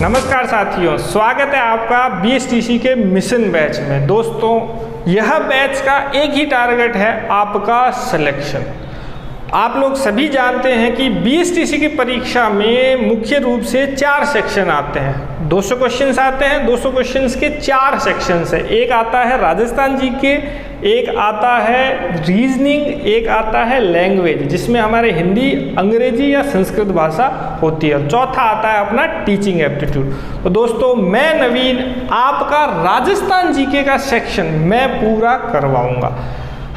नमस्कार साथियों, स्वागत है आपका BSTC के मिशन बैच में। दोस्तों, यह बैच का एक ही टारगेट है, आपका सिलेक्शन। आप लोग सभी जानते हैं कि BSTC की परीक्षा में मुख्य रूप से 4 सेक्शन आते हैं। 200 क्वेश्चंस आते हैं। 200 क्वेश्चंस के 4 सेक्शंस है। एक आता है राजस्थान जीके, एक आता है रीजनिंग, एक आता है लैंग्वेज जिसमें हमारे हिंदी, अंग्रेजी या संस्कृत भाषा होती है, और चौथा आता है अपना टीचिंग एप्टीट्यूड। तो दोस्तों, मैं नवीन आपका राजस्थान जीके का सेक्शन मैं पूरा करवाऊंगा।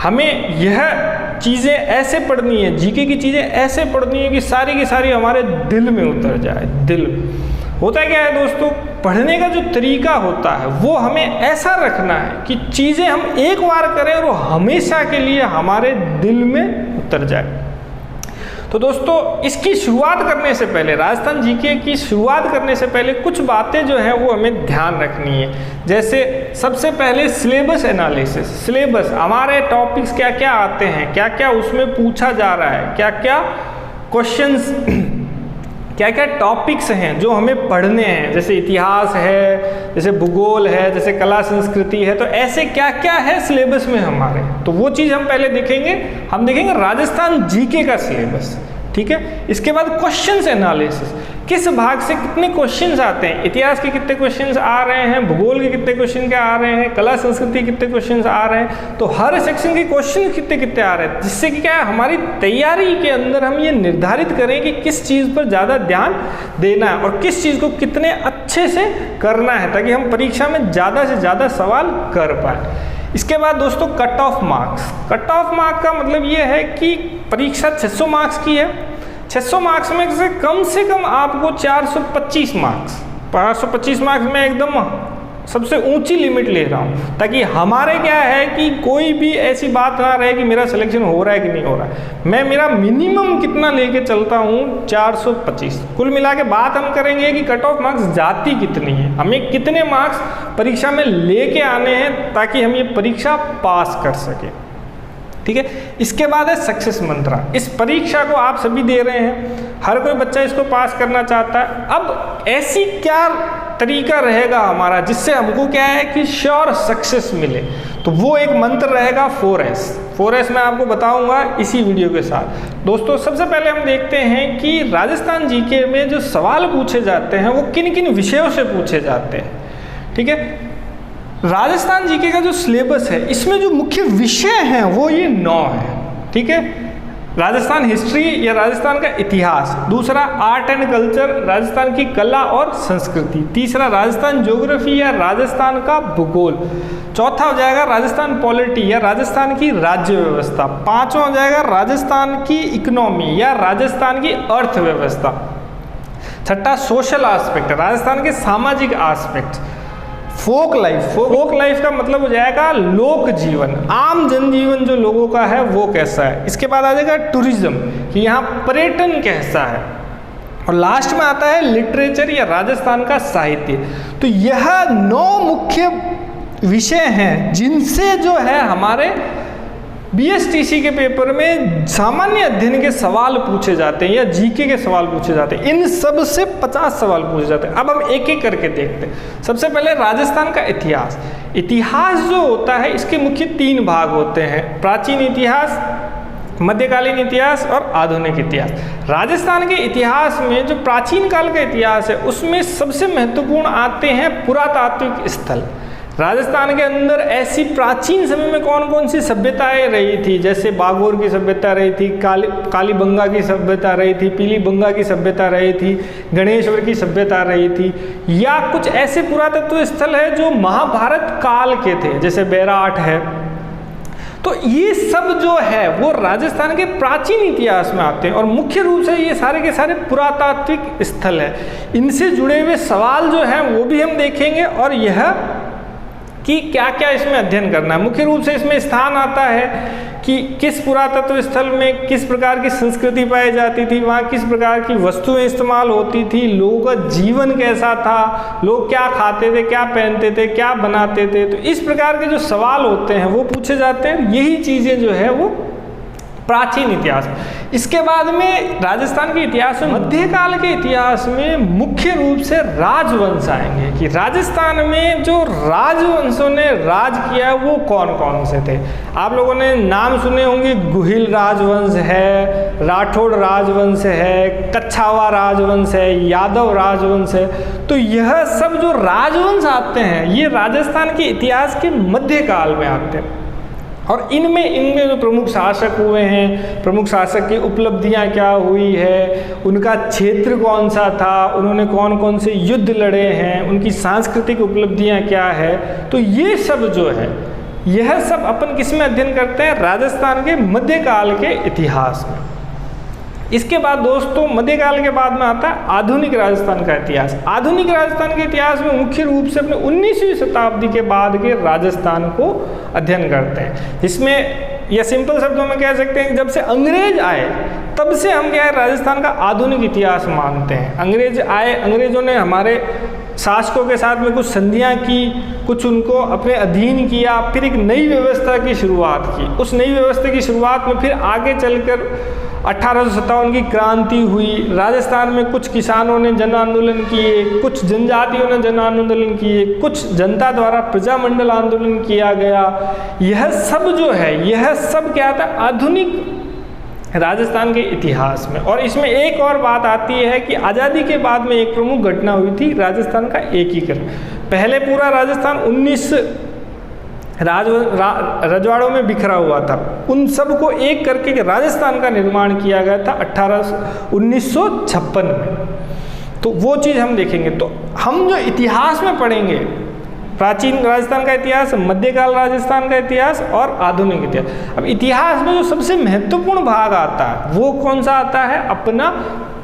हमें यह चीज़ें ऐसे पढ़नी है, जीके की चीज़ें ऐसे पढ़नी है कि सारी की सारी हमारे दिल में उतर जाए। दिल होता क्या है दोस्तों, पढ़ने का जो तरीका होता है वो हमें ऐसा रखना है कि चीज़ें हम एक बार करें और वो हमेशा के लिए हमारे दिल में उतर जाए। तो दोस्तों, इसकी शुरुआत करने से पहले, राजस्थान जीके की शुरुआत करने से पहले कुछ बातें जो हैं वो हमें ध्यान रखनी है। जैसे सबसे पहले सिलेबस एनालिसिस। सिलेबस, हमारे टॉपिक्स क्या क्या आते हैं, क्या क्या उसमें पूछा जा रहा है, क्या क्या क्वेश्चंस, क्या क्या टॉपिक्स हैं जो हमें पढ़ने हैं। जैसे इतिहास है, जैसे भूगोल है, जैसे कला संस्कृति है, तो ऐसे क्या क्या है सिलेबस में हमारे, तो वो चीज़ हम पहले देखेंगे। हम देखेंगे राजस्थान जीके का सिलेबस, ठीक है। इसके बाद क्वेश्चंस एनालिसिस, किस भाग से कितने क्वेश्चंस आते हैं, इतिहास के कितने क्वेश्चंस आ रहे हैं, भूगोल के कितने क्वेश्चन क्या आ रहे हैं, कला संस्कृति के कितने क्वेश्चंस आ रहे हैं, तो हर सेक्शन के क्वेश्चन कितने कितने आ रहे हैं, जिससे कि क्या है, हमारी तैयारी के अंदर हम ये निर्धारित करें कि किस चीज़ पर ज़्यादा ध्यान देना है और किस चीज़ को कितने अच्छे से करना है, ताकि हम परीक्षा में ज़्यादा से ज़्यादा सवाल कर पाए। इसके बाद दोस्तों, cut off marks. Cut off marks का मतलब ये है कि परीक्षा 600 मार्क्स की है। 600 मार्क्स में से कम आपको 425 मार्क्स, 425 मार्क्स में एकदम सबसे ऊंची लिमिट ले रहा हूँ, ताकि हमारे क्या है कि कोई भी ऐसी बात ना रहे कि मेरा सिलेक्शन हो रहा है कि नहीं हो रहा है। मैं मेरा मिनिमम कितना लेके चलता हूँ, 425। कुल मिला के बात हम करेंगे कि कट ऑफ मार्क्स जाती कितनी है, हमें कितने मार्क्स परीक्षा में लेके आने हैं ताकि हम ये परीक्षा पास कर सकें, ठीक है। इसके बाद है सक्सेस मंत्रा। इस परीक्षा को आप सभी दे रहे हैं, हर कोई बच्चा इसको पास करना चाहता है। अब ऐसी क्या तरीका रहेगा हमारा जिससे हमको क्या है कि श्योर सक्सेस मिले, तो वो एक मंत्र रहेगा 4S। 4S मैं आपको बताऊंगा इसी वीडियो के साथ। दोस्तों, सबसे पहले हम देखते हैं कि राजस्थान जीके में जो सवाल पूछे जाते हैं वो किन किन विषयों से पूछे जाते हैं, ठीक है। राजस्थान जीके का जो सिलेबस है, इसमें जो मुख्य विषय हैं वो ये 9 है, ठीक है। राजस्थान हिस्ट्री या राजस्थान का इतिहास, दूसरा आर्ट एंड कल्चर, राजस्थान की कला और संस्कृति, तीसरा राजस्थान ज्योग्राफी या राजस्थान का भूगोल, चौथा हो जाएगा राजस्थान पॉलिटी या राजस्थान की राज्य व्यवस्था, पांचवा हो जाएगा राजस्थान की इकोनॉमी या राजस्थान की अर्थव्यवस्था, छठा सोशल एस्पेक्ट, राजस्थान के सामाजिक एस्पेक्ट, फोक लाइफ। फोक लाइफ का मतलब हो जाएगा लोक जीवन, आम जनजीवन जो लोगों का है वो कैसा है। इसके बाद आ जाएगा टूरिज्म, कि यहाँ पर्यटन कैसा है, और लास्ट में आता है लिटरेचर या राजस्थान का साहित्य। तो यह 9 मुख्य विषय हैं जिनसे जो है हमारे BSTC के पेपर में सामान्य अध्ययन के सवाल पूछे जाते हैं या जीके के सवाल पूछे जाते हैं। इन सब से 50 सवाल पूछे जाते हैं। अब हम एक एक करके देखते हैं। सबसे पहले राजस्थान का इतिहास। इतिहास जो होता है, इसके मुख्य 3 भाग होते हैं, प्राचीन इतिहास, मध्यकालीन इतिहास और आधुनिक इतिहास। राजस्थान के इतिहास में जो प्राचीन काल का इतिहास है उसमें सबसे महत्वपूर्ण आते हैं पुरातात्विक स्थल। राजस्थान के अंदर ऐसी प्राचीन समय में कौन कौन सी सभ्यताएं रही थी, जैसे बागोर की सभ्यता रही थी, कालीबंगा की सभ्यता रही थी, पीलीबंगा की सभ्यता रही थी, गणेश्वर की सभ्यता रही थी, या कुछ ऐसे पुरातत्व स्थल है जो महाभारत काल के थे, जैसे बैराठ है। तो ये सब जो है वो राजस्थान के प्राचीन इतिहास में आते हैं, और मुख्य रूप से ये सारे के सारे पुरातात्विक स्थल है। इनसे जुड़े हुए सवाल जो हैं वो भी हम देखेंगे, और यह कि क्या क्या इसमें अध्ययन करना है। मुख्य रूप से इसमें स्थान आता है कि किस पुरातत्व स्थल में किस प्रकार की संस्कृति पाई जाती थी, वहाँ किस प्रकार की वस्तुएं इस्तेमाल होती थी, लोगों का जीवन कैसा था, लोग क्या खाते थे, क्या पहनते थे, क्या बनाते थे। तो इस प्रकार के जो सवाल होते हैं वो पूछे जाते हैं। यही चीज़ें जो है वो प्राचीन इतिहास। इसके बाद में राजस्थान के इतिहास में मध्यकाल के इतिहास में मुख्य रूप से राजवंश आएंगे कि राजस्थान में जो राजवंशों ने राज किया वो कौन कौन से थे। आप लोगों ने नाम सुने होंगे, गुहिल राजवंश है, राठौड़ राजवंश है, कच्छावा राजवंश है, यादव राजवंश है। तो यह सब जो राजवंश आते हैं ये राजस्थान के इतिहास के मध्यकाल में आते हैं और इनमें जो प्रमुख शासक हुए हैं, प्रमुख शासक की उपलब्धियां क्या हुई है, उनका क्षेत्र कौन सा था, उन्होंने कौन कौन से युद्ध लड़े हैं, उनकी सांस्कृतिक उपलब्धियां क्या है, तो ये सब जो है यह सब अपन किस में अध्ययन करते हैं, राजस्थान के मध्यकाल के इतिहास में। इसके बाद दोस्तों मध्यकाल के बाद में आता है आधुनिक राजस्थान का इतिहास। आधुनिक राजस्थान के इतिहास में मुख्य रूप से अपने 19वीं शताब्दी के बाद के राजस्थान को अध्ययन करते हैं। इसमें या सिंपल शब्दों में कह सकते हैं कि जब से अंग्रेज आए तब से हम क्या है राजस्थान का आधुनिक इतिहास मानते हैं। अंग्रेज आए, अंग्रेजों ने हमारे शासकों के साथ में कुछ संधियां की, कुछ उनको अपने अधीन किया, फिर एक नई व्यवस्था की शुरुआत की। उस नई व्यवस्था की शुरुआत में फिर आगे चलकर 1857 की क्रांति हुई। राजस्थान में कुछ किसानों ने जन आंदोलन किए, कुछ जनजातियों ने जन आंदोलन किए, कुछ जनता द्वारा प्रजामंडल आंदोलन किया गया। यह सब जो है यह सब क्या था आधुनिक राजस्थान के इतिहास में। और इसमें एक और बात आती है कि आज़ादी के बाद में एक प्रमुख घटना हुई थी राजस्थान का एकीकरण। पहले पूरा राजस्थान 19 रजवाड़ों में बिखरा हुआ था, उन सब को एक करके राजस्थान का निर्माण किया गया था 1956 में। तो वो चीज़ हम देखेंगे। तो हम जो इतिहास में पढ़ेंगे प्राचीन राजस्थान का इतिहास, मध्यकाल राजस्थान का इतिहास और आधुनिक इतिहास। अब इतिहास में जो सबसे महत्वपूर्ण भाग आता है वो कौन सा आता है, अपना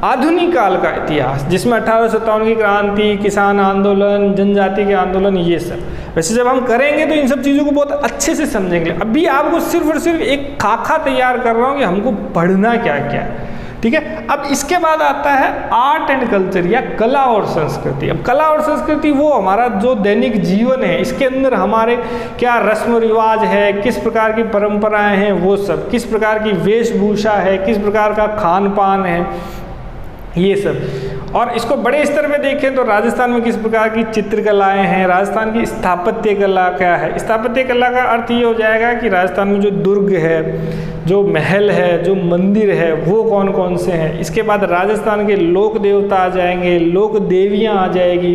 आधुनिक काल का इतिहास, जिसमें 1857 की क्रांति, किसान आंदोलन, जनजाति के आंदोलन, ये सब। वैसे जब हम करेंगे तो इन सब चीज़ों को बहुत अच्छे से समझेंगे। अभी आपको सिर्फ और सिर्फ एक खाका तैयार कर रहा हूँ कि हमको पढ़ना क्या क्या है, ठीक है। अब इसके बाद आता है आर्ट एंड कल्चर या कला और संस्कृति। अब कला और संस्कृति वो हमारा जो दैनिक जीवन है, इसके अंदर हमारे क्या रस्म रिवाज है, किस प्रकार की परंपराएं हैं, वो सब, किस प्रकार की वेशभूषा है, किस प्रकार का खान पान है, ये सब। और इसको बड़े स्तर पे देखें तो राजस्थान में किस प्रकार की चित्रकलाएं हैं, राजस्थान की स्थापत्य कला क्या है। स्थापत्य कला का अर्थ ये हो जाएगा कि राजस्थान में जो दुर्ग है, जो महल है, जो मंदिर है, वो कौन कौन से हैं। इसके बाद राजस्थान के लोक देवता आ जाएंगे, लोक देवियाँ आ जाएगी,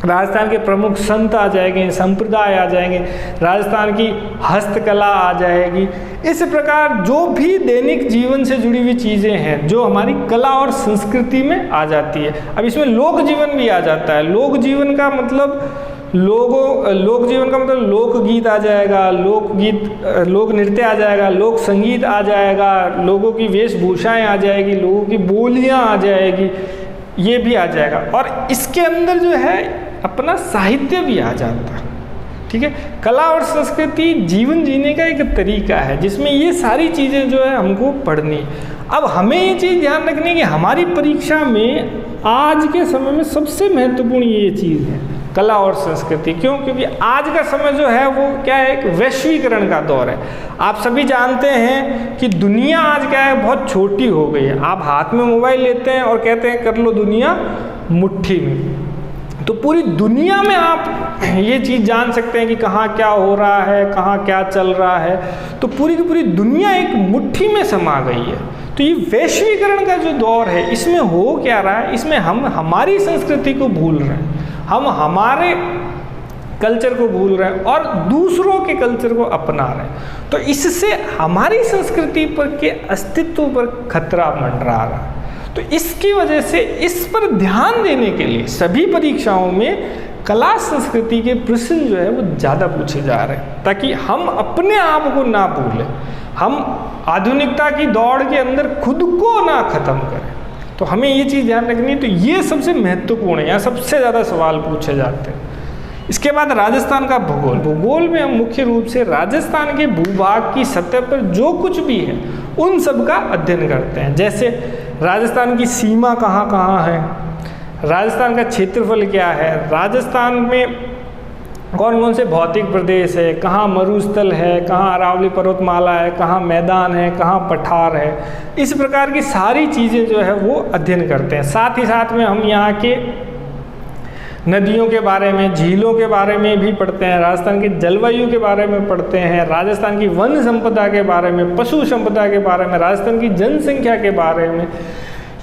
राजस्थान के प्रमुख संत आ जाएंगे, संप्रदाय आ जाएंगे, राजस्थान की हस्तकला आ जाएगी। इस प्रकार जो भी दैनिक जीवन से जुड़ी हुई चीज़ें हैं जो हमारी कला और संस्कृति में आ जाती है। अब इसमें लोक जीवन भी आ जाता है। लोक जीवन का मतलब लोक जीवन का मतलब लोकगीत आ जाएगा, लोक नृत्य आ जाएगा, लोक संगीत आ जाएगा, लोगों की वेशभूषाएँ आ जाएगी, लोगों की बोलियाँ आ जाएगी, ये भी आ जाएगा। और इसके अंदर जो है अपना साहित्य भी आ जाता है, ठीक है। कला और संस्कृति जीवन जीने का एक तरीका है जिसमें ये सारी चीज़ें जो है हमको पढ़नी। अब हमें ये चीज़ ध्यान रखनी है कि हमारी परीक्षा में आज के समय में सबसे महत्वपूर्ण ये चीज़ है कला और संस्कृति। क्यों? क्योंकि आज का समय जो है वो क्या है, एक वैश्वीकरण का दौर है। आप सभी जानते हैं कि दुनिया आज क्या है, बहुत छोटी हो गई है। आप हाथ में मोबाइल लेते हैं और कहते हैं कर लो दुनिया मुट्ठी में। तो पूरी दुनिया में आप ये चीज़ जान सकते हैं कि कहाँ क्या हो रहा है, कहाँ क्या चल रहा है। तो पूरी की पूरी दुनिया एक मुट्ठी में समा गई है। तो ये वैश्वीकरण का जो दौर है इसमें हो क्या रहा है, इसमें हम हमारी संस्कृति को भूल रहे हैं, हम हमारे कल्चर को भूल रहे हैं और दूसरों के कल्चर को अपना रहे हैं। तो इससे हमारी संस्कृति पर के अस्तित्व पर खतरा मंडरा रहा है। तो इसकी वजह से इस पर ध्यान देने के लिए सभी परीक्षाओं में कला संस्कृति के प्रश्न जो है वो ज़्यादा पूछे जा रहे हैं, ताकि हम अपने आप को ना भूलें, हम आधुनिकता की दौड़ के अंदर खुद को ना खत्म करें। तो हमें ये चीज़ ध्यान रखनी है। तो ये सबसे महत्वपूर्ण है, यहाँ सबसे ज़्यादा सवाल पूछे जाते हैं। इसके बाद राजस्थान का भूगोल। भूगोल में हम मुख्य रूप से राजस्थान के भूभाग की सतह पर जो कुछ भी है उन सब का अध्ययन करते हैं। जैसे राजस्थान की सीमा कहाँ कहाँ है, राजस्थान का क्षेत्रफल क्या है, राजस्थान में कौन कौन से भौतिक प्रदेश है, कहाँ मरुस्थल है, कहाँ अरावली पर्वतमाला है, कहाँ मैदान है, कहाँ पठार है, इस प्रकार की सारी चीज़ें जो है वो अध्ययन करते हैं। साथ ही साथ में हम यहाँ के नदियों के बारे में, झीलों के बारे में भी पढ़ते हैं, राजस्थान की जलवायु के बारे में पढ़ते हैं, राजस्थान की वन संपदा के बारे में, पशु संपदा के बारे में, राजस्थान की जनसंख्या के बारे में।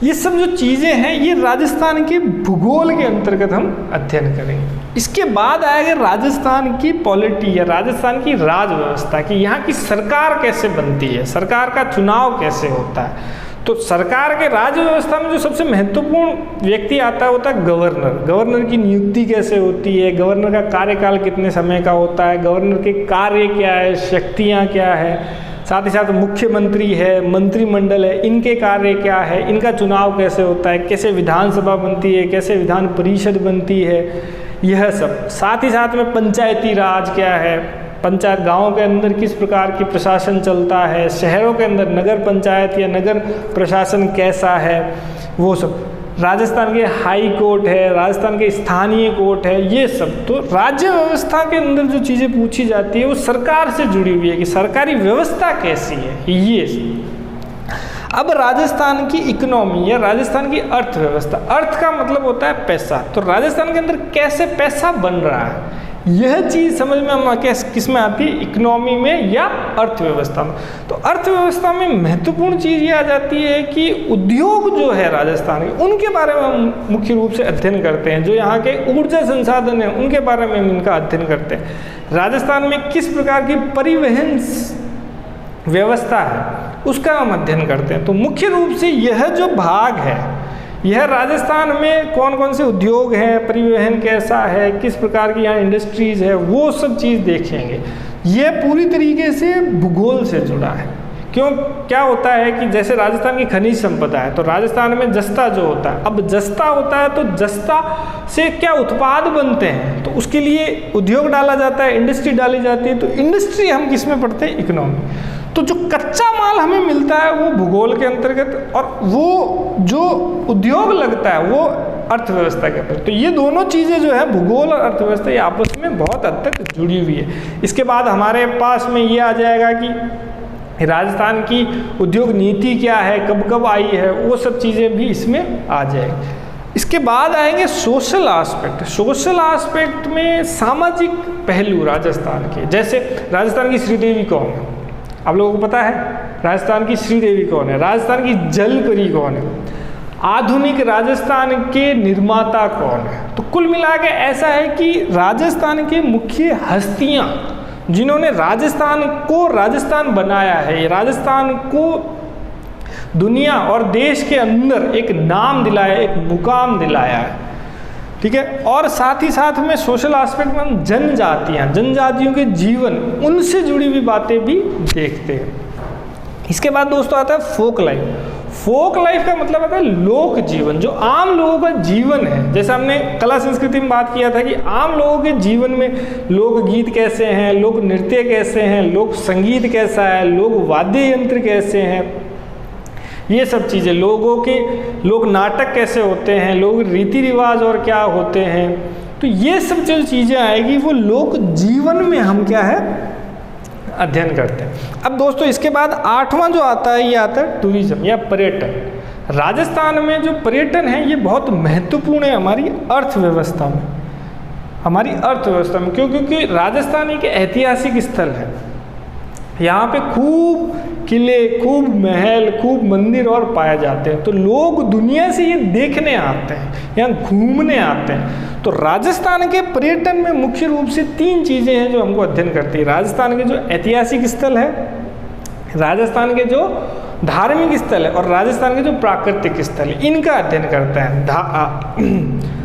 ये सब जो चीज़ें हैं ये राजस्थान के भूगोल के अंतर्गत हम अध्ययन करेंगे। इसके बाद आएगा राजस्थान की पॉलिटी या राजस्थान की राज व्यवस्था, कि यहाँ की सरकार कैसे बनती है, सरकार का चुनाव कैसे होता है। तो सरकार के राज्य व्यवस्था में जो सबसे महत्वपूर्ण व्यक्ति आता है होता है गवर्नर। गवर्नर की नियुक्ति कैसे होती है, गवर्नर का कार्यकाल कितने समय का होता है, गवर्नर के कार्य क्या है, शक्तियाँ क्या है, साथ ही साथ मुख्यमंत्री है, मंत्रिमंडल है, इनके कार्य क्या है, इनका चुनाव कैसे होता है, कैसे विधानसभा बनती है, कैसे विधान परिषद बनती है, यह सब। साथ ही साथ में पंचायती राज क्या है, पंचायत गाँव के अंदर किस प्रकार की प्रशासन चलता है, शहरों के अंदर नगर पंचायत या नगर प्रशासन कैसा है, वो सब। राजस्थान के हाई कोर्ट है, राजस्थान के स्थानीय कोर्ट है, ये सब। तो राज्य व्यवस्था के अंदर जो चीज़ें पूछी जाती है वो सरकार से जुड़ी हुई है कि सरकारी व्यवस्था कैसी है, ये। अब राजस्थान की इकोनॉमी या राजस्थान की अर्थव्यवस्था, अर्थ का मतलब होता है पैसा, तो राजस्थान के अंदर कैसे पैसा बन रहा है, यह चीज़ समझ में हम किस में आती है, इकोनॉमी में या अर्थव्यवस्था में। तो अर्थव्यवस्था में महत्वपूर्ण चीज़ ये आ जाती है कि उद्योग जो है राजस्थान के, उनके बारे में हम मुख्य रूप से अध्ययन करते हैं। जो यहाँ के ऊर्जा संसाधन हैं उनके बारे में हम इनका अध्ययन करते हैं। राजस्थान में किस प्रकार की परिवहन व्यवस्था है उसका हम अध्ययन करते हैं। तो मुख्य रूप से यह जो भाग है, यह राजस्थान में कौन कौन से उद्योग हैं, परिवहन कैसा है, किस प्रकार की यहाँ इंडस्ट्रीज़ है, वो सब चीज़ देखेंगे। ये पूरी तरीके से भूगोल से जुड़ा है। क्यों, क्या होता है कि जैसे राजस्थान की खनिज संपदा है, तो राजस्थान में जस्ता जो होता है, अब जस्ता होता है तो जस्ता से क्या उत्पाद बनते हैं, तो उसके लिए उद्योग डाला जाता है, इंडस्ट्री डाली जाती है। तो इंडस्ट्री हम किस में पढ़ते हैं, इकोनॉमी। तो जो कच्चा माल हमें मिलता है वो भूगोल के अंतर्गत, और वो जो उद्योग लगता है वो अर्थव्यवस्था के अंतर्गत। तो ये दोनों चीज़ें जो है भूगोल और अर्थव्यवस्था ये आपस में बहुत हद तक जुड़ी हुई है। इसके बाद हमारे पास में ये आ जाएगा कि राजस्थान की उद्योग नीति क्या है, कब कब आई है, वो सब चीज़ें भी इसमें आ जाएंगी। इसके बाद आएंगे सोशल आस्पेक्ट। सोशल आस्पेक्ट में सामाजिक पहलू राजस्थान के, जैसे राजस्थान की श्रीदेवी कौन है, आप लोगों को पता है राजस्थान की श्रीदेवी कौन है, राजस्थान की जलपरी कौन है, आधुनिक राजस्थान के निर्माता कौन है। तो कुल मिला के ऐसा है कि राजस्थान के मुख्य हस्तियां जिन्होंने राजस्थान को राजस्थान बनाया है, राजस्थान को दुनिया और देश के अंदर एक नाम दिलाया, एक मुकाम दिलाया है, ठीक है। और साथ ही साथ में सोशल एस्पेक्ट में हम जनजातियाँ, जनजातियों के जीवन, उनसे जुड़ी हुई बातें भी देखते हैं। इसके बाद दोस्तों आता है फोक लाइफ। फोक लाइफ का मतलब आता है लोक जीवन, जो आम लोगों का जीवन है। जैसे हमने कला संस्कृति में बात किया था कि आम लोगों के जीवन में लोकगीत कैसे हैं, लोक नृत्य कैसे हैं, लोक संगीत कैसा है, लोक वाद्य यंत्र कैसे हैं, ये सब चीज़ें, लोगों के लोक नाटक कैसे होते हैं, लोग रीति रिवाज और क्या होते हैं। तो ये सब जो चीज़ें आएगी वो लोक जीवन में हम क्या है अध्ययन करते हैं। अब दोस्तों इसके बाद 8वां जो आता है ये आता है टूरिज्म या पर्यटन। राजस्थान में जो पर्यटन है ये बहुत महत्वपूर्ण है हमारी अर्थव्यवस्था में, हमारी अर्थव्यवस्था में। क्यों? क्योंकि राजस्थान एक ऐतिहासिक स्थल है। यहाँ पे खूब किले, खूब महल, खूब मंदिर और पाए जाते हैं। तो लोग दुनिया से ये देखने आते हैं, यहाँ घूमने आते हैं। तो राजस्थान के पर्यटन में मुख्य रूप से 3 चीज़ें हैं जो हमको अध्ययन करती है। राजस्थान के जो ऐतिहासिक स्थल है, राजस्थान के जो धार्मिक स्थल है और राजस्थान के जो प्राकृतिक स्थल है, इनका अध्ययन करते हैं।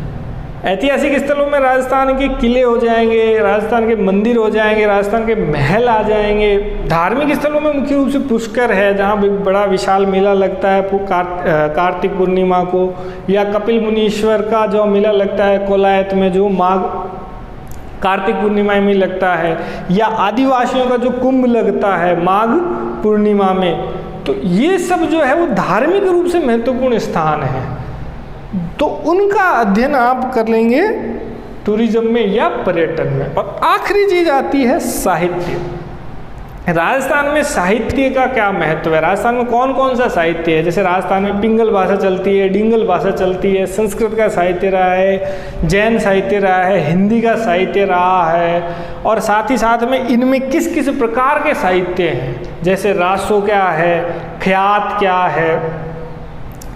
ऐतिहासिक स्थलों में राजस्थान के किले हो जाएंगे, राजस्थान के मंदिर हो जाएंगे, राजस्थान के महल आ जाएंगे। धार्मिक स्थलों में मुख्य रूप से पुष्कर है, जहाँ बड़ा विशाल मेला लगता है कार्तिक पूर्णिमा को, या कपिल मुनीश्वर का जो मेला लगता है कोलायत में, जो माघ कार्तिक पूर्णिमा में लगता है, या आदिवासियों का जो कुंभ लगता है माघ पूर्णिमा में। तो ये सब जो है वो धार्मिक रूप से महत्वपूर्ण स्थान है, तो उनका अध्ययन आप कर लेंगे टूरिज्म में या पर्यटन में। और आखिरी चीज आती है साहित्य। राजस्थान में साहित्य का क्या महत्व है, राजस्थान में कौन कौन सा साहित्य है। जैसे राजस्थान में पिंगल भाषा चलती है, डिंगल भाषा चलती है, संस्कृत का साहित्य रहा है, जैन साहित्य रहा है, हिंदी का साहित्य रहा है, और साथ ही साथ में इनमें किस किस प्रकार के साहित्य हैं, जैसे रासो क्या है, ख्यात क्या है।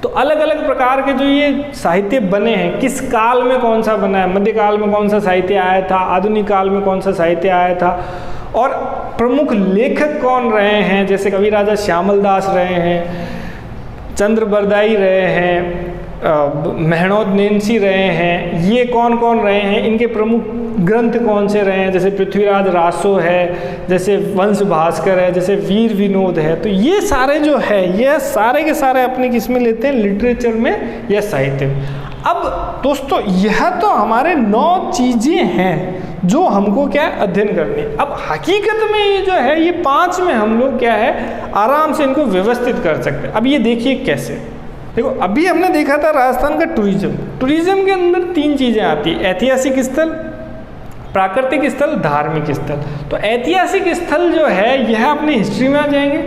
तो अलग अलग प्रकार के जो ये साहित्य बने हैं, किस काल में कौन सा बना है, मध्यकाल में कौन सा साहित्य आया था, आधुनिक काल में कौन सा साहित्य आया था, और प्रमुख लेखक कौन रहे हैं। जैसे कवि राजा श्यामल दास रहे हैं, चंद्र बरदाई रहे हैं, मेहनौद नैंसी रहे हैं, ये कौन कौन रहे हैं, इनके प्रमुख ग्रंथ कौन से रहे हैं। जैसे पृथ्वीराज रासो है, जैसे वंश भास्कर है, जैसे वीर विनोद है। तो ये सारे जो है, ये सारे के सारे अपने किस में लेते हैं, लिटरेचर में या साहित्य में। अब दोस्तों यह तो हमारे 9 चीज़ें हैं जो हमको क्या है, अध्ययन करनी है। अब हकीकत में ये जो है, ये 5 में हम लोग क्या है, आराम से इनको व्यवस्थित कर सकते हैं। अब ये देखिए कैसे। देखो अभी हमने देखा था राजस्थान का टूरिज्म। टूरिज्म के अंदर 3 चीज़ें आती है, ऐतिहासिक स्थल, प्राकृतिक स्थल, धार्मिक स्थल। तो ऐतिहासिक स्थल जो है यह अपनी हिस्ट्री में आ जाएंगे,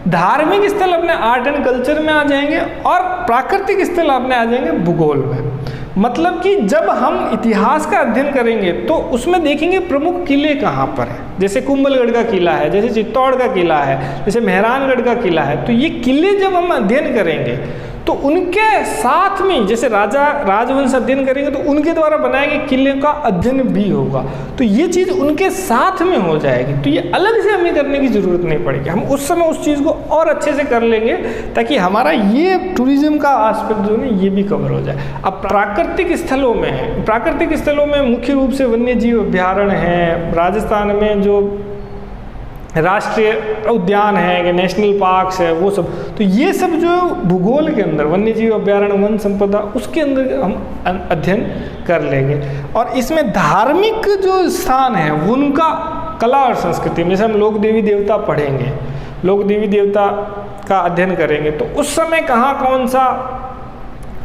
धार्मिक स्थल अपने आर्ट एंड कल्चर में आ जाएंगे, और प्राकृतिक स्थल अपने आ जाएंगे भूगोल में। मतलब कि जब हम इतिहास का अध्ययन करेंगे तो उसमें देखेंगे प्रमुख किले कहाँ पर है। जैसे कुंभलगढ़ का किला है, जैसे चित्तौड़ का किला है, जैसे मेहरानगढ़ का किला है। तो ये किले जब हम अध्ययन करेंगे तो उनके साथ में, जैसे राजवंश अध्ययन करेंगे तो उनके द्वारा बनाए गए किले का अध्ययन भी होगा। तो ये चीज़ उनके साथ में हो जाएगी। तो ये अलग से हमें करने की ज़रूरत नहीं पड़ेगी, हम उस समय उस चीज़ को और अच्छे से कर लेंगे ताकि हमारा ये टूरिज्म का आस्पेक्ट जो है ये भी कवर हो जाए। अब प्राकृतिक स्थलों में है, प्राकृतिक स्थलों में मुख्य रूप से वन्य जीव अभ्यारण्य हैं। राजस्थान में जो राष्ट्रीय उद्यान है, नेशनल पार्क्स है, वो सब। तो ये सब जो भूगोल के अंदर वन्य जीव अभ्यारण्य, वन संपदा, उसके अंदर हम अध्ययन कर लेंगे। और इसमें धार्मिक जो स्थान है उनका कला और संस्कृति में, जैसे हम लोक देवी देवता पढ़ेंगे, लोक देवी देवता का अध्ययन करेंगे तो उस समय कहाँ कौन सा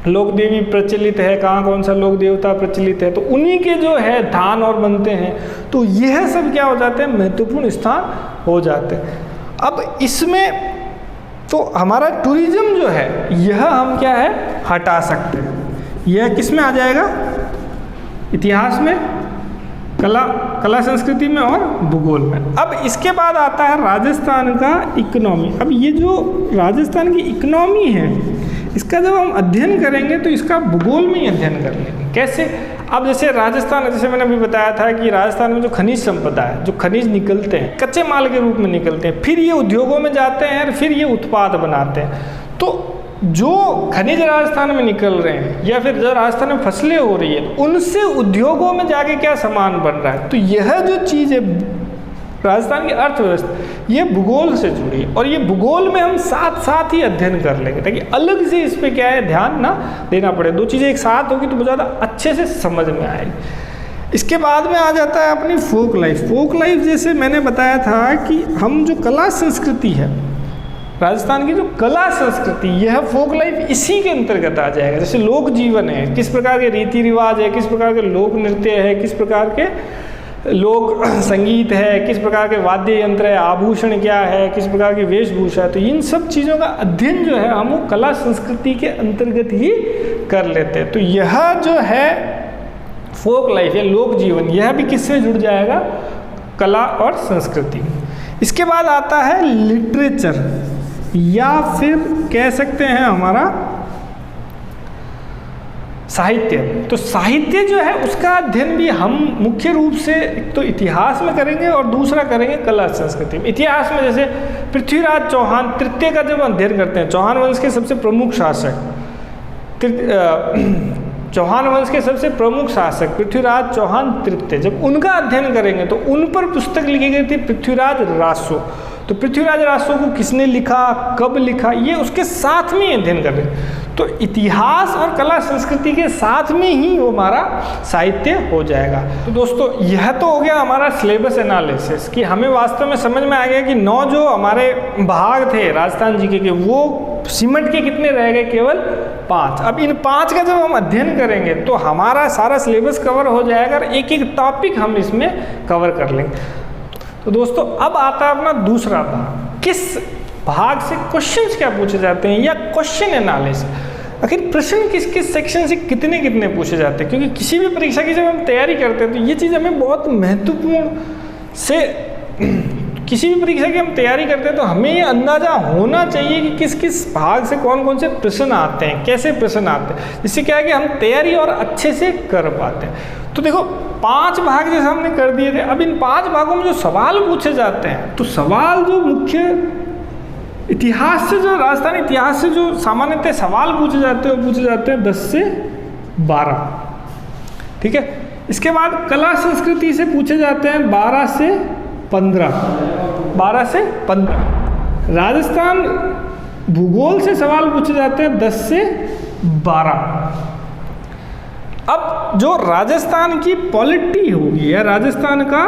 लोक देवी प्रचलित है, कहाँ कौन सा लोक देवता प्रचलित है, तो उन्हीं के जो है धान और बनते हैं। तो यह सब क्या हो जाते हैं, महत्वपूर्ण स्थान हो जाते हैं। अब इसमें तो हमारा टूरिज्म जो है यह हम क्या है, हटा सकते हैं। यह किस में आ जाएगा, इतिहास में, कला संस्कृति में और भूगोल में। अब इसके बाद आता है राजस्थान का इकोनॉमी। अब ये जो राजस्थान की इकोनॉमी है इसका जब हम अध्ययन करेंगे तो इसका भूगोल में ही अध्ययन कर लेंगे। कैसे? अब जैसे राजस्थान, जैसे मैंने अभी बताया था कि राजस्थान में जो खनिज संपदा है, जो खनिज निकलते हैं कच्चे माल के रूप में निकलते हैं, फिर ये उद्योगों में जाते हैं और फिर ये उत्पाद बनाते हैं। तो जो खनिज राजस्थान में निकल रहे हैं या फिर जो राजस्थान में फसलें हो रही है उनसे उद्योगों में जाके क्या सामान बन रहा है, तो यह जो चीज़ है राजस्थान की अर्थव्यवस्था, ये भूगोल से जुड़ी है। और ये भूगोल में हम साथ साथ ही अध्ययन कर लेंगे ताकि अलग से इस पे क्या है ध्यान ना देना पड़े। 2 चीज़ें एक साथ होगी तो बहुत ज़्यादा अच्छे से समझ में आएगी। इसके बाद में आ जाता है अपनी फोक लाइफ। फोक लाइफ जैसे मैंने बताया था कि हम जो कला संस्कृति है, राजस्थान की जो कला संस्कृति, यह फोक लाइफ इसी के अंतर्गत आ जाएगा। जैसे लोक जीवन है, किस प्रकार के रीति रिवाज है, किस प्रकार के लोक नृत्य है, किस प्रकार के लोक संगीत है, किस प्रकार के वाद्य यंत्र है, आभूषण क्या है, किस प्रकार की वेशभूषा है। तो इन सब चीज़ों का अध्ययन जो है हम वो कला संस्कृति के अंतर्गत ही कर लेते हैं। तो यह जो है फोक लाइफ या लोक जीवन, यह भी किससे जुड़ जाएगा, कला और संस्कृति। इसके बाद आता है लिटरेचर, या फिर कह सकते हैं हमारा साहित्य। तो साहित्य जो है उसका अध्ययन भी हम मुख्य रूप से एक तो इतिहास में करेंगे और दूसरा करेंगे कला संस्कृति में। इतिहास में जैसे पृथ्वीराज चौहान तृतीय का जब अध्ययन करते हैं, चौहान वंश के सबसे प्रमुख शासक, चौहान वंश के सबसे प्रमुख शासक पृथ्वीराज चौहान तृतीय, जब उनका अध्ययन करेंगे तो उन पर पुस्तक लिखी गई थी पृथ्वीराज रासो। तो पृथ्वीराज रासो को किसने लिखा, कब लिखा, ये उसके साथ में अध्ययन कर रहे हैं। तो इतिहास और कला संस्कृति के साथ में ही वो हमारा साहित्य हो जाएगा। तो दोस्तों यह तो हो गया हमारा सिलेबस एनालिसिस कि हमें वास्तव में समझ में आ गया कि 9 जो हमारे भाग थे राजस्थान जीके के वो सिमट के कितने रह गए? केवल 5। अब इन 5 का जब हम अध्ययन करेंगे तो हमारा सारा सिलेबस कवर हो जाएगा और एक एक टॉपिक हम इसमें कवर कर लेंगे। तो दोस्तों अब आता है अपना दूसरा भाग, किस भाग से क्वेश्चंस क्या पूछे जाते हैं या क्वेश्चन एनालिसिस। आखिर प्रश्न किस किस सेक्शन से कितने कितने पूछे जाते हैं, क्योंकि किसी भी परीक्षा की जब हम तैयारी करते हैं तो ये चीज़ हमें बहुत महत्वपूर्ण से किसी भी परीक्षा की हम तैयारी करते हैं तो हमें ये अंदाज़ा होना चाहिए कि किस किस भाग से कौन कौन से प्रश्न आते हैं, कैसे प्रश्न आते हैं, जिससे क्या है कि हम तैयारी और अच्छे से कर पाते हैं। तो देखो 5 भाग जैसे हमने कर दिए थे, अब इन 5 भागों में जो सवाल पूछे जाते हैं तो सवाल जो मुख्य इतिहास से, जो राजस्थान इतिहास से जो सामान्यतः सवाल पूछे जाते हैं वो पूछे जाते हैं 10 से 12, ठीक है। इसके बाद कला संस्कृति से पूछे जाते हैं 12 से 15, 12 से 15। राजस्थान भूगोल से सवाल पूछे जाते हैं 10 से 12। अब जो राजस्थान की पॉलिटी होगी या राजस्थान का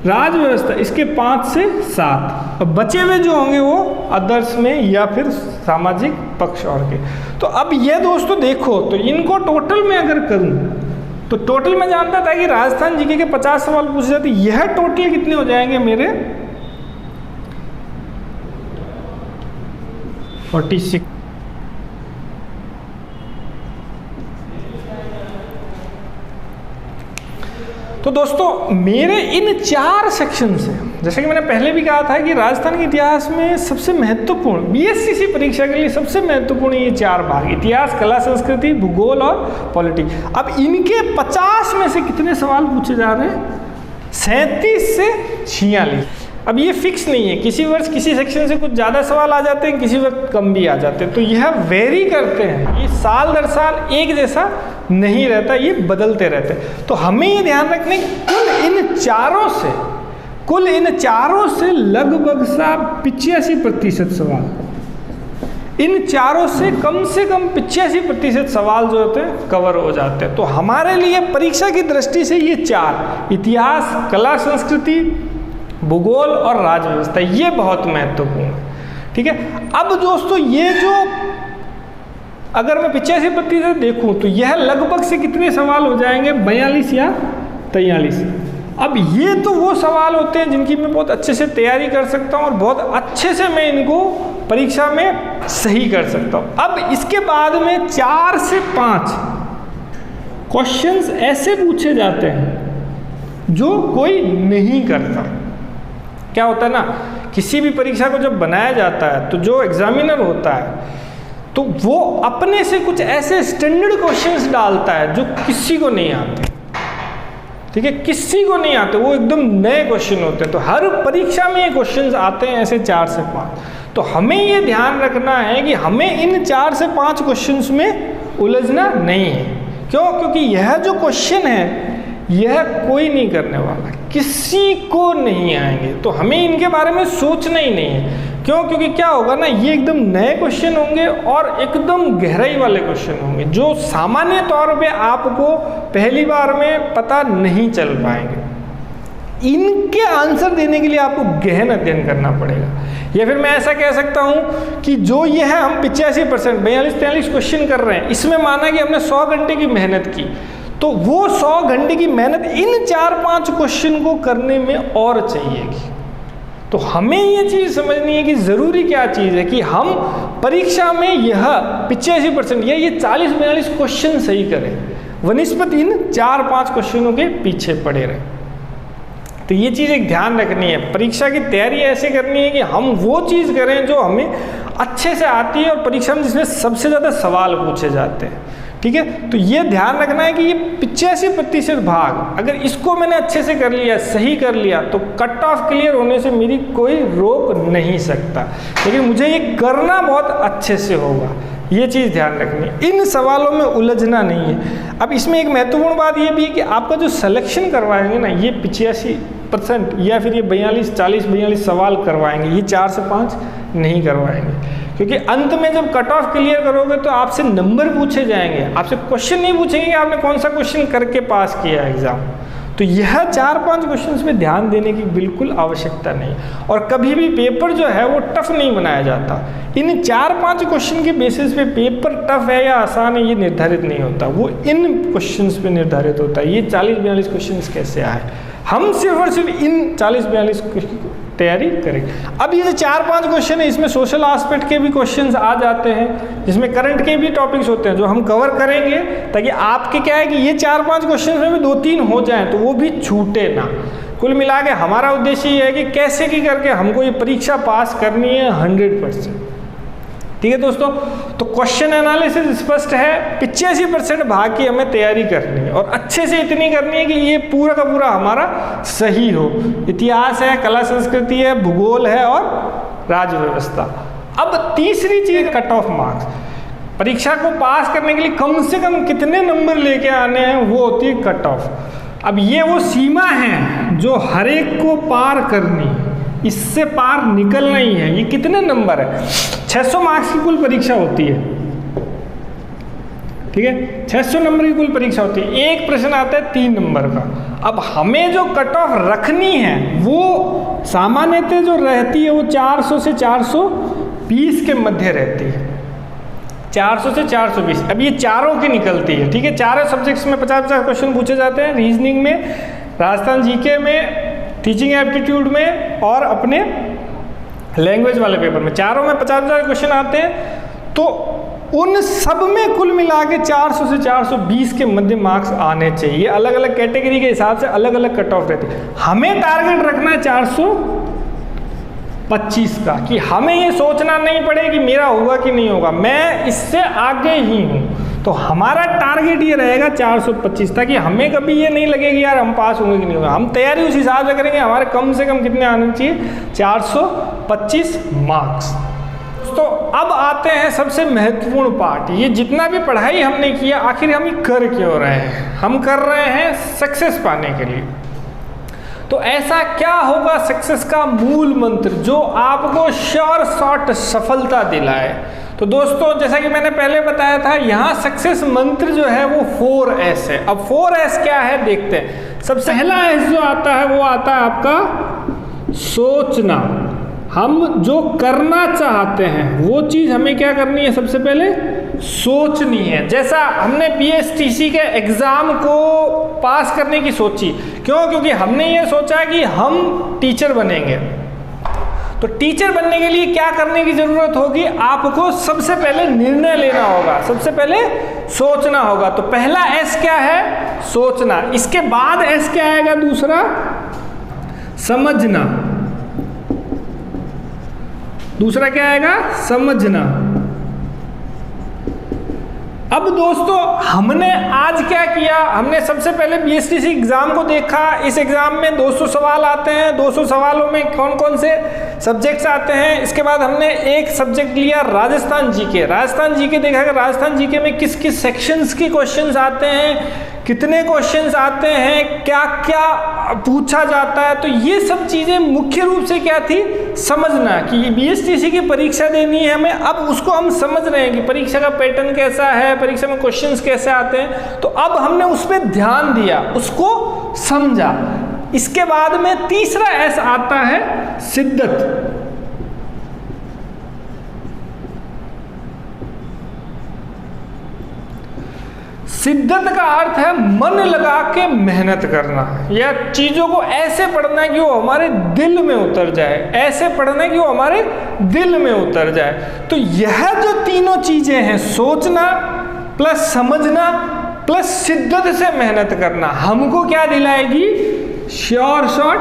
राज व्यवस्था, इसके 5 से 7। अब बचे हुए जो होंगे वो अदर्स में या फिर सामाजिक पक्ष और के। तो अब ये दोस्तों देखो, तो इनको टोटल में अगर करूं तो टोटल में जानता था कि राजस्थान जीके के 50 सवाल पूछे जाते, यह टोटल कितने हो जाएंगे मेरे 46। तो दोस्तों मेरे इन 4 सेक्शन से, जैसे कि मैंने पहले भी कहा था कि राजस्थान के इतिहास में सबसे महत्वपूर्ण बीएससीसी परीक्षा के लिए सबसे महत्वपूर्ण ये 4 भाग, इतिहास, कला संस्कृति, भूगोल और पॉलिटी। अब इनके 50 में से कितने सवाल पूछे जा रहे हैं? 37 से 46। अब ये फिक्स नहीं है, किसी वर्ष किसी सेक्शन से कुछ ज़्यादा सवाल आ जाते हैं, किसी वक्त कम भी आ जाते हैं, तो यह वेरी करते हैं, ये साल दर साल एक जैसा नहीं रहता, ये बदलते रहते हैं। तो हमें ये ध्यान रखने कुल इन चारों से लगभग सा 85% सवाल, इन चारों से कम 85% सवाल जो होते हैं कवर हो जाते हैं। तो हमारे लिए परीक्षा की दृष्टि से ये 4, इतिहास, कला संस्कृति, भूगोल और राज व्यवस्था, ये बहुत महत्वपूर्ण है, ठीक है। अब दोस्तों ये जो अगर मैं 85% देखूं तो यह लगभग से कितने सवाल हो जाएंगे? 42 या 43। अब ये तो वो सवाल होते हैं जिनकी मैं बहुत अच्छे से तैयारी कर सकता हूं और बहुत अच्छे से मैं इनको परीक्षा में सही कर सकता हूं। अब इसके बाद में 4 से 5 क्वेश्चंस ऐसे पूछे जाते हैं जो कोई नहीं करता। क्या होता है ना, किसी भी परीक्षा को जब बनाया जाता है तो जो एग्जामिनर होता है तो वो अपने से कुछ ऐसे स्टैंडर्ड क्वेश्चंस डालता है जो किसी को नहीं आते, ठीक है, किसी को नहीं आते, वो एकदम नए क्वेश्चन होते हैं। तो हर परीक्षा में ये क्वेश्चंस आते हैं ऐसे 4 से 5। तो हमें ये ध्यान रखना है कि हमें इन 4 से 5 क्वेश्चंस में उलझना नहीं है। क्यों? क्योंकि यह जो क्वेश्चन है यह कोई नहीं करने वाला, किसी को नहीं आएंगे, तो हमें इनके बारे में सोचना ही नहीं है। क्यों? क्योंकि क्या होगा ना, ये एकदम नए क्वेश्चन होंगे और एकदम गहराई वाले क्वेश्चन होंगे जो सामान्य तौर पे आपको पहली बार में पता नहीं चल पाएंगे। इनके आंसर देने के लिए आपको गहन अध्ययन करना पड़ेगा। या फिर मैं ऐसा कह सकता हूं कि जो ये है हम 85% 42-43 क्वेश्चन कर रहे हैं, इसमें माना कि हमने 100 घंटे की मेहनत की, तो वो 100 घंटे की मेहनत इन 4-5 क्वेश्चन को करने में और चाहिएगी। तो हमें ये चीज़ समझनी है कि ज़रूरी क्या चीज़ है कि हम परीक्षा में यह 85% या ये 40-42 क्वेश्चन सही करें, वनिस्पत इन 4-5 क्वेश्चनों के पीछे पड़े रहें। तो ये चीज़ एक ध्यान रखनी है, परीक्षा की तैयारी ऐसे करनी है कि हम वो चीज़ करें जो हमें अच्छे से आती है और परीक्षा में जिसमें सबसे ज़्यादा सवाल पूछे जाते हैं, ठीक है। तो ये ध्यान रखना है कि ये 85% भाग अगर इसको मैंने अच्छे से कर लिया, सही कर लिया, तो कट ऑफ क्लियर होने से मेरी कोई रोक नहीं सकता, लेकिन मुझे ये करना बहुत अच्छे से होगा। ये चीज़ ध्यान रखनी है, इन सवालों में उलझना नहीं है। अब इसमें एक महत्वपूर्ण बात ये भी है कि आपका जो सिलेक्शन करवाएंगे ना, ये 85% या फिर ये 40-42 सवाल करवाएंगे, ये 4 से 5 नहीं करवाएंगे। क्योंकि अंत में जब कट ऑफ क्लियर करोगे तो आपसे नंबर पूछे जाएंगे, आपसे क्वेश्चन नहीं पूछेंगे कि आपने कौन सा क्वेश्चन करके पास किया एग्जाम। तो यह 4-5 क्वेश्चंस पे ध्यान देने की बिल्कुल आवश्यकता नहीं, और कभी भी पेपर जो है वो टफ नहीं बनाया जाता। इन 4-5 क्वेश्चन के बेसिस पे पेपर टफ है या आसान है ये निर्धारित नहीं होता, वो इन क्वेश्चंस पे निर्धारित होता है। ये 40-42 क्वेश्चंस कैसे आए, हम सिर्फ और सिर्फ इन 40-42 तैयारी करेंगे। अब ये जो 4-5 क्वेश्चन है इसमें सोशल एस्पेक्ट के भी क्वेश्चंस आ जाते हैं, जिसमें करंट के भी टॉपिक्स होते हैं जो हम कवर करेंगे, ताकि आपके क्या है कि ये 4-5 क्वेश्चन में भी 2-3 हो जाएं तो वो भी छूटे ना। कुल मिला के हमारा उद्देश्य ये है कि कैसे की करके हमको ये परीक्षा पास करनी है 100%। ठीक है दोस्तों, तो क्वेश्चन एनालिसिस स्पष्ट है, 85% भाग की हमें तैयारी करनी है, और अच्छे से इतनी करनी है कि ये पूरा का पूरा हमारा सही हो। इतिहास है, कला संस्कृति है, भूगोल है और राज्य व्यवस्था। अब तीसरी चीज कट ऑफ मार्क्स। परीक्षा को पास करने के लिए कम से कम कितने नंबर लेके आने हैं वो होती है कट ऑफ। अब ये वो सीमा है जो हर एक को पार करनी है, इससे पार निकलना ही है। ये कितने नंबर है, 600 मार्क्स की कुल परीक्षा होती है। ठीक है, 600 नंबर की कुल परीक्षा होती है, एक प्रश्न आता है 3 नंबर का। अब हमें जो कट ऑफ रखनी है वो सामान्यतः जो रहती है वो 400 से 420 के मध्य रहती है, 400 से 420। अब ये चारों की निकलती है। ठीक है, चारों सब्जेक्ट्स में 50-50 क्वेश्चन पूछे जाते हैं, रीजनिंग में, राजस्थान जीके में, टीचिंग एप्टीट्यूड में और अपने लैंग्वेज वाले पेपर में, चारों में 50-50 क्वेश्चन आते हैं। तो उन सब में कुल मिला के 400 से 420 के मध्य मार्क्स आने चाहिए। अलग अलग कैटेगरी के हिसाब से अलग अलग कट ऑफ रहती है। हमें टारगेट रखना है 425 का, कि हमें ये सोचना नहीं पड़े कि मेरा होगा कि नहीं होगा, मैं इससे आगे ही हूँ। तो हमारा टारगेट ये रहेगा 425, ताकि हमें कभी ये नहीं लगे कि यार हम पास होंगे कि नहीं होगा। हम तैयारी उस हिसाब से करेंगे, हमारे कम से कम कितने आने चाहिए, 425 मार्क्स। तो अब आते हैं सबसे महत्वपूर्ण पार्ट। ये जितना भी पढ़ाई हमने किया, आखिर हम ये कर क्यों रहे हैं? हम कर रहे हैं सक्सेस पाने के लिए। तो ऐसा क्या होगा सक्सेस का मूल मंत्र जो आपको श्योर शॉट सफलता दिलाए? तो दोस्तों, जैसा कि मैंने पहले बताया था, यहाँ सक्सेस मंत्र जो है वो 4S है। अब 4S क्या है देखते हैं। सबसे पहला S जो आता है वो आता है आपका सोचना। हम जो करना चाहते हैं वो चीज़ हमें क्या करनी है, सबसे पहले सोचनी है। जैसा हमने BSTC के एग्ज़ाम को पास करने की सोची, क्यों? क्योंकि हमने ये सोचा कि हम टीचर बनेंगे। तो टीचर बनने के लिए क्या करने की ज़रूरत होगी? आपको सबसे पहले निर्णय लेना होगा, सबसे पहले सोचना होगा। तो पहला S क्या है? सोचना। इसके बाद S क्या आएगा? दूसरा समझना। दूसरा क्या आएगा? समझना। अब दोस्तों, हमने आज क्या किया? हमने सबसे पहले BSTC एग्जाम को देखा। इस एग्जाम में 200 सवाल आते हैं। 200 सवालों में कौन कौन से सब्जेक्ट्स आते हैं? इसके बाद हमने एक सब्जेक्ट लिया राजस्थान जीके। राजस्थान जीके देखा कि राजस्थान जीके में किस किस सेक्शंस के क्वेश्चंस आते हैं, कितने क्वेश्चंस आते हैं, क्या क्या पूछा जाता है। तो ये सब चीज़ें मुख्य रूप से क्या थी? समझना कि BSTC की परीक्षा देनी है हमें। अब उसको हम समझ रहे हैं कि परीक्षा का पैटर्न कैसा है, परीक्षा में क्वेश्चंस कैसे आते हैं। तो अब हमने उस पर ध्यान दिया, उसको समझा। इसके बाद में तीसरा S आता है शिद्दत। शिद्दत का अर्थ है मन लगा के मेहनत करना, या चीज़ों को ऐसे पढ़ना कि वो हमारे दिल में उतर जाए, ऐसे पढ़ना कि वो हमारे दिल में उतर जाए। तो यह जो तीनों चीज़ें हैं, सोचना प्लस समझना प्लस शिद्दत से मेहनत करना, हमको क्या दिलाएगी? Sure shot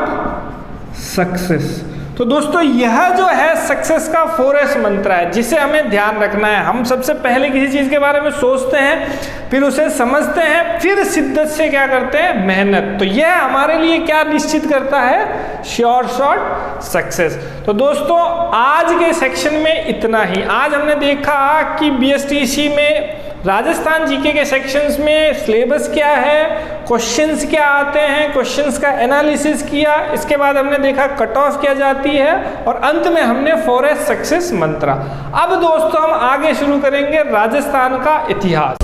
success. तो दोस्तों, यह जो है सक्सेस का 4S मंत्र है, जिसे हमें ध्यान रखना है। हम सबसे पहले किसी चीज़ के बारे में सोचते हैं, फिर उसे समझते हैं, फिर शिद्दत से क्या करते हैं? मेहनत। तो यह हमारे लिए क्या निश्चित करता है? Sure shot success. तो दोस्तों, आज के सेक्शन में इतना ही। आज हमने देखा कि BSTC में राजस्थान जीके के सेक्शंस में सिलेबस क्या है, क्वेश्चंस क्या आते हैं, क्वेश्चंस का एनालिसिस किया। इसके बाद हमने देखा कट ऑफ क्या जाती है, और अंत में हमने 4S सक्सेस मंत्र। अब दोस्तों, हम आगे शुरू करेंगे राजस्थान का इतिहास।